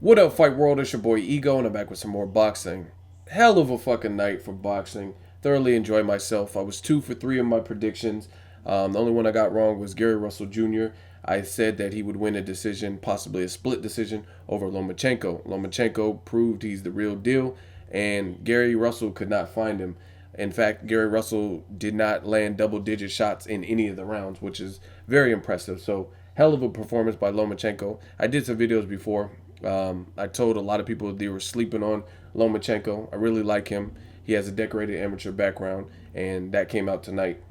What up, Fight World? It's your boy Ego, and I'm back with some more boxing. Hell of a fucking night for boxing. Thoroughly enjoyed myself. I was 2 for 3 in my predictions. The only one I got wrong was Gary Russell Jr. I said that he would win a decision, possibly a split decision, over Lomachenko. Lomachenko proved he's the real deal, and Gary Russell could not find him. In fact, Gary Russell did not land double-digit shots in any of the rounds, which is very impressive. So, hell of a performance by Lomachenko. I did some videos before. I told a lot of people they were sleeping on Lomachenko. I really like him. He has a decorated amateur background, and that came out tonight.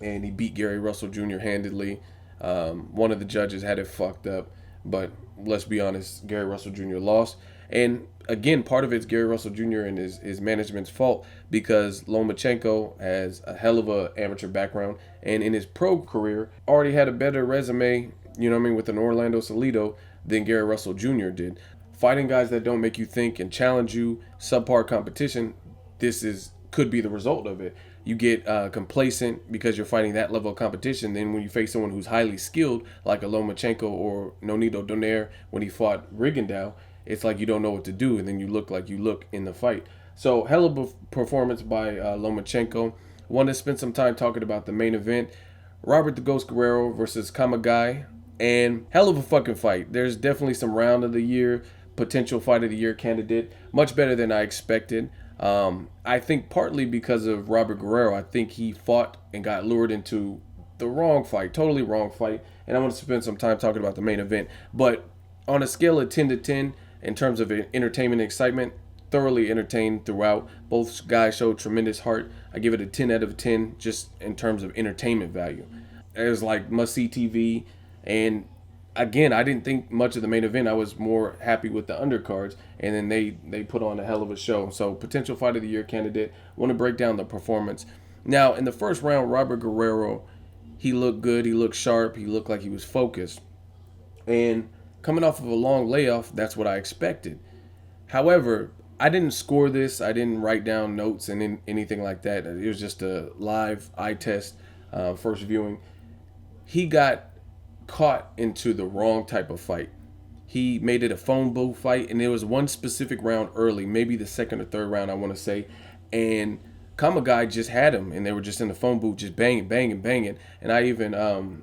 And he beat Gary Russell Jr. handedly. One of the judges had it fucked up, but let's be honest, Gary Russell Jr. lost. And again, part of it's Gary Russell Jr. and his management's fault, because Lomachenko has a hell of a amateur background, and in his pro career already had a better resume, you know what I mean, with an Orlando Salido than Gary Russell Jr. did. Fighting guys that don't make you think and challenge you, subpar competition, could be the result of it. You get complacent because you're fighting that level of competition. Then when you face someone who's highly skilled, like a Lomachenko or Nonito Donaire when he fought Rigondeaux, it's like you don't know what to do, and then you look like you look in the fight. So hell of a performance by Lomachenko. Want to spend some time talking about the main event, Robert the Ghost Guerrero versus Kamegai. And hell of a fucking fight. There's definitely some round of the year, potential fight of the year candidate. Much better than I expected. I think partly because of Robert Guerrero. I think he fought and got lured into the wrong fight, totally wrong fight. And I want to spend some time talking about the main event. But on a scale of 10 to 10, in terms of entertainment and excitement, thoroughly entertained throughout. Both guys showed tremendous heart. I give it a 10 out of 10 just in terms of entertainment value. It was like must-see TV. And again, I didn't think much of the main event. I was more happy with the undercards, and then they put on a hell of a show. So potential fight of the year candidate. Want to break down the performance. Now, in the first round, Robert Guerrero, he looked good. He looked sharp. He looked like he was focused. And coming off of a long layoff, that's what I expected. However, I didn't score this. I didn't write down notes and anything like that. It was just a live eye test, first viewing. He got caught into the wrong type of fight. He made it a phone booth fight, and there was one specific round early, maybe the second or third round, I want to say, and Kamegai just had him, and they were just in the phone booth, just banging, banging, banging. And I even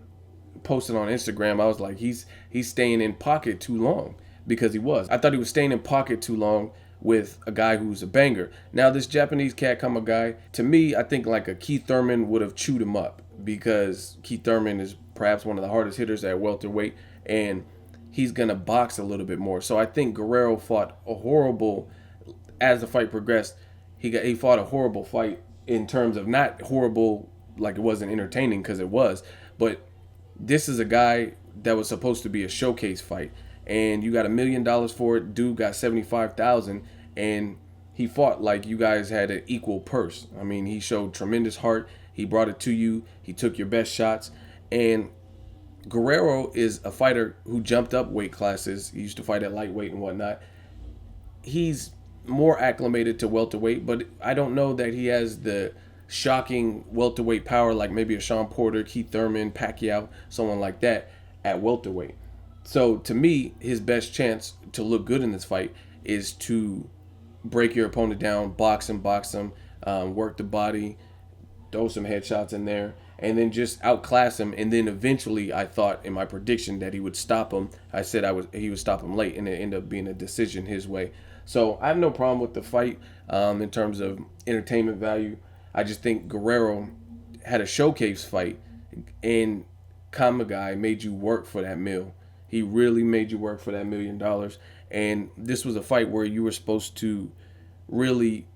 posted on Instagram, I was like, he's staying in pocket too long, because he was. I thought he was staying in pocket too long with a guy who's a banger. Now, this Japanese cat Kamegai, to me, I think like a Keith Thurman would have chewed him up, because Keith Thurman is perhaps one of the hardest hitters at welterweight, and he's going to box a little bit more. So I think Guerrero fought a horrible, as the fight progressed, he fought a horrible fight in terms of not horrible like it wasn't entertaining, because it was, but this is a guy that was supposed to be a showcase fight, and you got $1 million for it. Dude got 75,000, and he fought like you guys had an equal purse. I mean, he showed tremendous heart. He brought it to you. He took your best shots. And Guerrero is a fighter who jumped up weight classes. He used to fight at lightweight and whatnot. He's more acclimated to welterweight, but I don't know that he has the shocking welterweight power like maybe a Sean Porter, Keith Thurman, Pacquiao, someone like that at welterweight. So to me, his best chance to look good in this fight is to break your opponent down, box him, work the body, throw some headshots in there, and then just outclass him. And then eventually, I thought in my prediction that he would stop him. I said he would stop him late, and it ended up being a decision his way. So I have no problem with the fight in terms of entertainment value. I just think Guerrero had a showcase fight, and Kamegai made you work for that meal. He really made you work for that $1 million. And this was a fight where you were supposed to really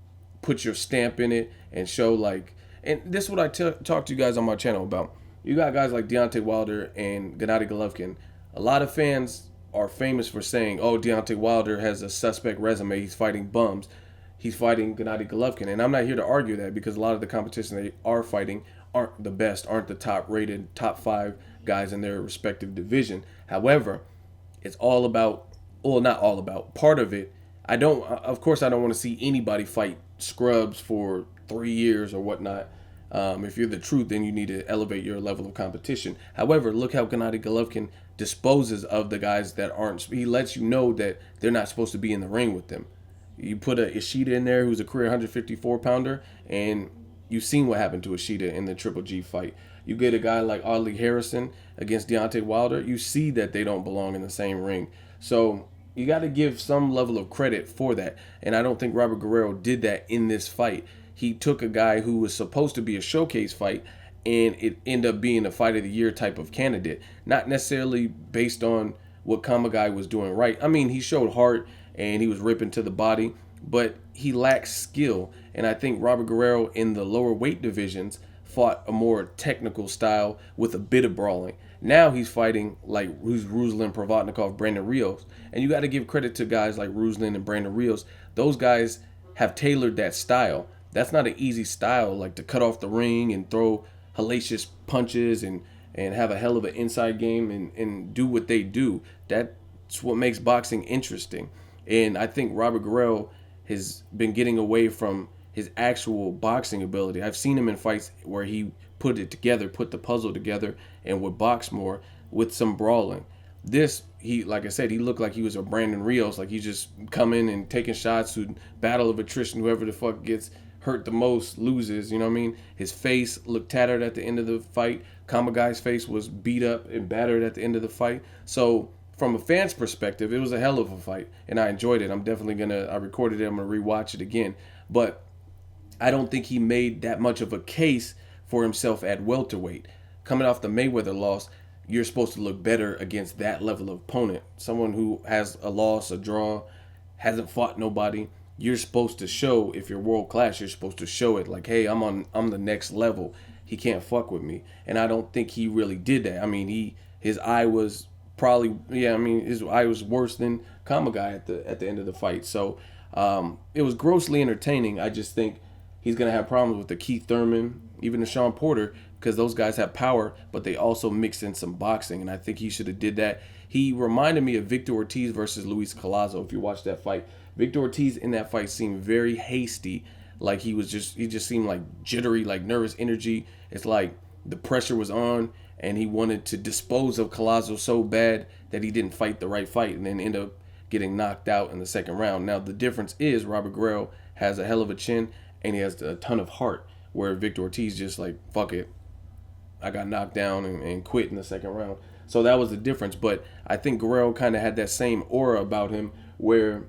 put your stamp in it and show like, and this is what I talk to you guys on my channel about. You got guys like Deontay Wilder and Gennady Golovkin. A lot of fans are famous for saying, oh, Deontay Wilder has a suspect resume. He's fighting bums. He's fighting Gennady Golovkin. And I'm not here to argue that, because a lot of the competition they are fighting aren't the best, aren't the top-rated, top 5 guys in their respective division. However, it's all about, well, not all about, part of it. Of course, I don't want to see anybody fight scrubs for 3 years or whatnot. If you're the truth, then you need to elevate your level of competition. However, look how Gennady Golovkin disposes of the guys that aren't. He lets you know that they're not supposed to be in the ring with them. You put a Ishida in there, who's a career 154 pounder, and you've seen what happened to Ishida in the Triple G fight. You get a guy like Audley Harrison against Deontay Wilder, you see that they don't belong in the same ring. So you got to give some level of credit for that. And I don't think Robert Guerrero did that in this fight. He took a guy who was supposed to be a showcase fight, and it ended up being a fight of the year type of candidate. Not necessarily based on what Kamegai was doing right. I mean, he showed heart and he was ripping to the body, but he lacks skill. And I think Robert Guerrero in the lower weight divisions fought a more technical style with a bit of brawling. Now he's fighting like Ruslan Provodnikov, Brandon Rios. And you got to give credit to guys like Ruslan and Brandon Rios. Those guys have tailored that style. That's not an easy style, like to cut off the ring and throw hellacious punches and have a hell of an inside game and do what they do. That's what makes boxing interesting. And I think Robert Guerrero has been getting away from his actual boxing ability. I've seen him in fights where he put it together, put the puzzle together, and would box more with some brawling. This, like I said, he looked like he was a Brandon Rios, like he's just coming and taking shots to battle of attrition. Whoever the fuck gets hurt the most loses, you know what I mean? His face looked tattered at the end of the fight. Kamegai's face was beat up and battered at the end of the fight. So from a fan's perspective, it was a hell of a fight, and I enjoyed it. I'm definitely I recorded it, I'm gonna rewatch it again. But I don't think he made that much of a case for himself at welterweight. Coming off the Mayweather loss, you're supposed to look better against that level of opponent. Someone who has a loss, a draw, hasn't fought nobody. You're supposed to show, if you're world class, you're supposed to show it like, hey, I'm the next level. He can't fuck with me. And I don't think he really did that. I mean, his eye was probably, his eye was worse than Kamegai at the end of the fight. So it was grossly entertaining. I just think he's going to have problems with the Keith Thurman, even the Sean Porter, because those guys have power, but they also mix in some boxing, and I think he should have did that. He reminded me of Victor Ortiz versus Luis Collazo, if you watch that fight. Victor Ortiz in that fight seemed very hasty, like he just seemed like jittery, like nervous energy. It's like the pressure was on, and he wanted to dispose of Collazo so bad that he didn't fight the right fight, and then end up getting knocked out in the second round. Now, the difference is Robert Guerrero has a hell of a chin, and he has a ton of heart, where Victor Ortiz just like, fuck it, I got knocked down and quit in the second round. So that was the difference. But I think Guerrero kind of had that same aura about him, where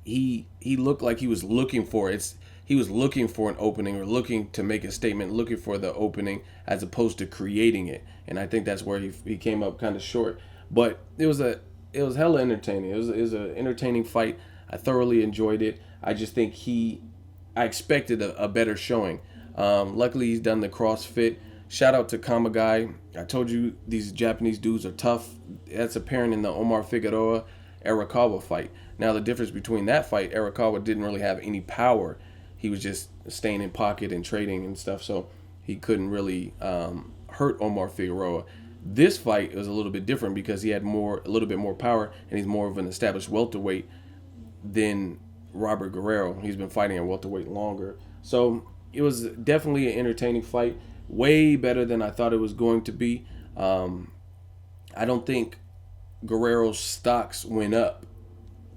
he looked like he was looking for it. He was looking for an opening, or looking to make a statement, looking for the opening, as opposed to creating it. And I think that's where he came up kind of short. But it was hella entertaining. It was an entertaining fight. I thoroughly enjoyed it. I just think I expected a better showing. Luckily, he's done the CrossFit. Shout out to Kamegai. I told you these Japanese dudes are tough. That's apparent in the Omar Figueroa Arakawa fight. Now, the difference between that fight, Arakawa didn't really have any power. He was just staying in pocket and trading and stuff, so he couldn't really hurt Omar Figueroa. This fight was a little bit different because he had a little bit more power, and he's more of an established welterweight than Robert Guerrero. He's been fighting at welterweight longer. So it was definitely an entertaining fight. Way better than I thought it was going to be. I don't think Guerrero's stocks went up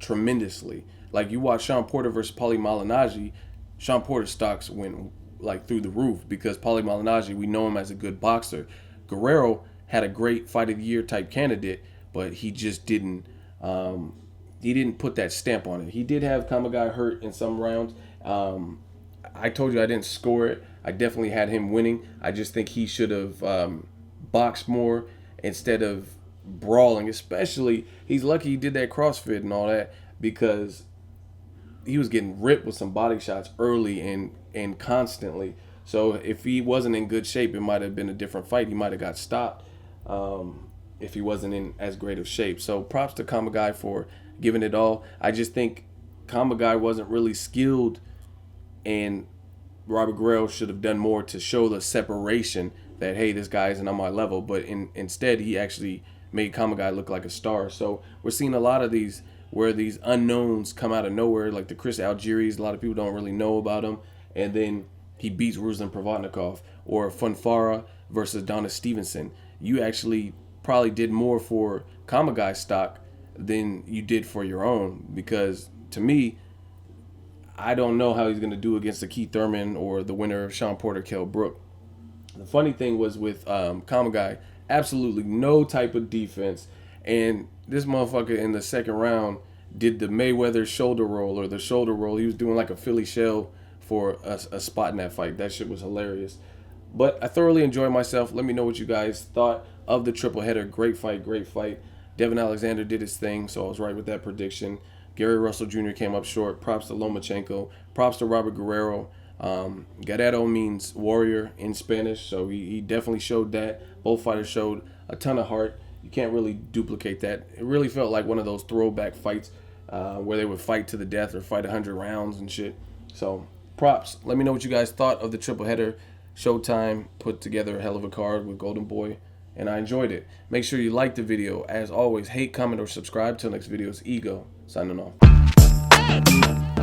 tremendously. Like, you watch Sean Porter versus Paulie Malignaggi, Sean Porter's stocks went like through the roof, because Paulie Malignaggi, we know him as a good boxer. Guerrero had a great fight of the year type candidate, but he just didn't put that stamp on it. He did have Kamegai hurt in some rounds. I told you I didn't score it. I definitely had him winning. I just think he should have boxed more instead of brawling. Especially, he's lucky he did that CrossFit and all that, because he was getting ripped with some body shots early and constantly. So if he wasn't in good shape, it might have been a different fight. He might have got stopped if he wasn't in as great of shape. So props to Kamegai for giving it all. I just think Kamegai wasn't really skilled, and Robert Guerrero should have done more to show the separation that, hey, this guy isn't on my level. But instead, he actually made Kamegai look like a star. So we're seeing a lot of these where these unknowns come out of nowhere, like the Chris Algieri's. A lot of people don't really know about him, and then he beats Ruslan Provodnikov. Or Funfara versus Donna Stevenson. You actually probably did more for Kamegai stock than you did for your own, because to me, I don't know how he's going to do against the Keith Thurman or the winner of Sean Porter, Kell Brook. The funny thing was with Kamegai, absolutely no type of defense. And this motherfucker in the second round did the Mayweather shoulder roll or the shoulder roll. He was doing like a Philly shell for a spot in that fight. That shit was hilarious. But I thoroughly enjoyed myself. Let me know what you guys thought of the triple header. Great fight, great fight. Devin Alexander did his thing, so I was right with that prediction. Gary Russell Jr. came up short. Props to Lomachenko. Props to Robert Guerrero. Guerrero means warrior in Spanish, so he definitely showed that. Both fighters showed a ton of heart. You can't really duplicate that. It really felt like one of those throwback fights where they would fight to the death or fight 100 rounds and shit. So props. Let me know what you guys thought of the triple header. Showtime put together a hell of a card with Golden Boy, and I enjoyed it. Make sure you like the video. As always, hate, comment, or subscribe. Till next video, it's Ego signing off.